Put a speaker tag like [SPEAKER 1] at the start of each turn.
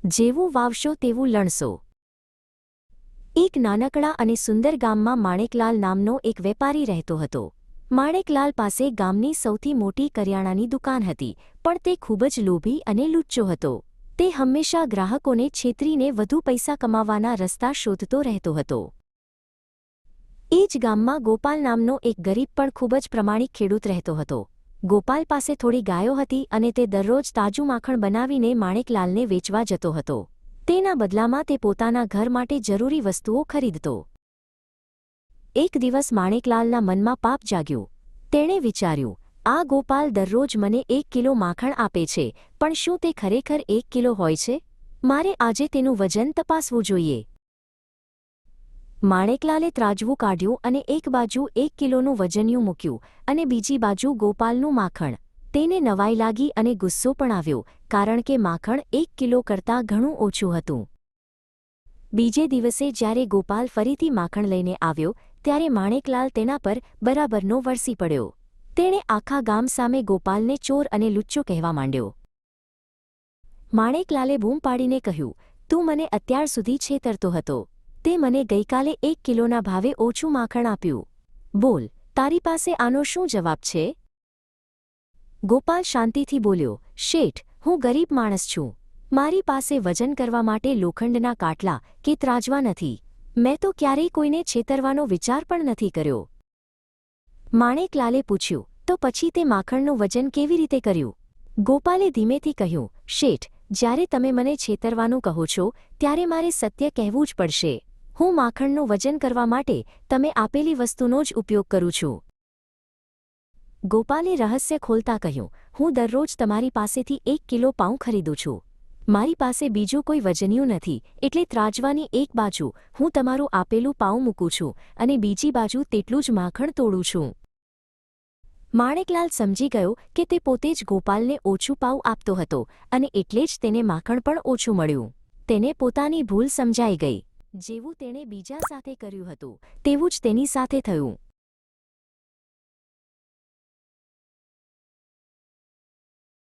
[SPEAKER 1] જેવું વાવશો તેવું લણશો। એક નાનકડા અને સુંદર ગામમાં માણેકલાલ નામનો એક વેપારી રહેતો હતો। માણેકલાલ પાસે ગામની સૌથી મોટી કરિયાણાની દુકાન હતી, પણ તે ખૂબ જ લોભી અને લુચ્ચો હતો। તે હંમેશા ગ્રાહકોને છેતરીને વધુ પૈસા કમાવાના રસ્તા શોધતો રહેતો હતો। એ જ ગામમાં ગોપાલ નામનો એક ગરીબ પણ ખૂબ જ પ્રમાણિક ખેડૂત રહેતો હતો। ગોપાલ પાસે થોડી ગાયો હતી અને તે દરરોજ તાજું માખણ બનાવીને માણેકલાલને વેચવા જતો હતો। તેના બદલામાં તે પોતાના ઘર માટે જરૂરી વસ્તુઓ ખરીદતો। એક દિવસ માણેકલાલના મનમાં પાપ જાગ્યું। તેણે વિચાર્યું, આ ગોપાલ દરરોજ મને 1 કિલો માખણ આપે છે, પણ શું તે ખરેખર 1 કિલો હોય છે? મારે આજે તેનું વજન તપાસવું જોઈએ। માણેકલાલે ત્રાજવું કાઢ્યું અને એક બાજુ 1 કિલોનું વજનિયું મૂક્યું અને બીજી બાજુ ગોપાલનું માખણ। તેને નવાઈ લાગી અને ગુસ્સો પણ આવ્યો, કારણ કે માખણ 1 કિલો કરતાં ઘણું ઓછું હતું। બીજે દિવસે જ્યારે ગોપાલ ફરીથી માખણ લઈને આવ્યો, ત્યારે માણેકલાલ તેના પર બરાબરનો વરસી પડ્યો। તેણે આખા ગામ સામે ગોપાલને ચોર અને લુચ્ચો કહેવા માંડ્યો। માણેકલાલે બૂમ પાડીને કહ્યું, તું મને અત્યાર સુધી છેતરતો હતો। તે મને ગઈકાલે 1 કિલોના ભાવે ઓછું માખણ આપ્યું। બોલ, તારી પાસે આનો શું જવાબ છે? ગોપાલ શાંતિથી બોલ્યો, શેઠ, હું ગરીબ માણસ છું। મારી પાસે વજન કરવા માટે લોખંડના કાટલા કે ત્રાજવા નથી। મેં તો ક્યારેય કોઈને છેતરવાનો વિચાર પણ નથી કર્યો। માણેકલાલે પૂછ્યું, તો પછી તે માખણનું વજન કેવી રીતે કર્યું? ગોપાલે ધીમેથી કહ્યું, શેઠ, જ્યારે તમે મને છેતરવાનું કહો છો ત્યારે મારે સત્ય કહેવું જ પડશે। હું માખણનું વજન કરવા માટે તમે આપેલી વસ્તુનો જ ઉપયોગ કરું છું। ગોપાલે રહસ્ય ખોલતા કહ્યું, હું દરરોજ તમારી પાસેથી 1 કિલો પાઉં ખરીદું છું। મારી પાસે બીજું કોઈ વજનિયું નથી, એટલે ત્રાજવાની એક બાજુ હું તમારું આપેલું પાઉં મૂકું છું અને બીજી બાજુ તેટલું જ માખણ તોડું છું। માણેકલાલ સમજી ગયો કે તે પોતે જ ગોપાલને ઓછું પાઉં આપતો હતો અને એટલે જ તેને માખણ પણ ઓછું મળ્યું। તેને પોતાની ભૂલ સમજાઈ ગઈ। જેવું તેણે બીજા સાથે કર્યું હતું, તેવું જ તેની સાથે થયું।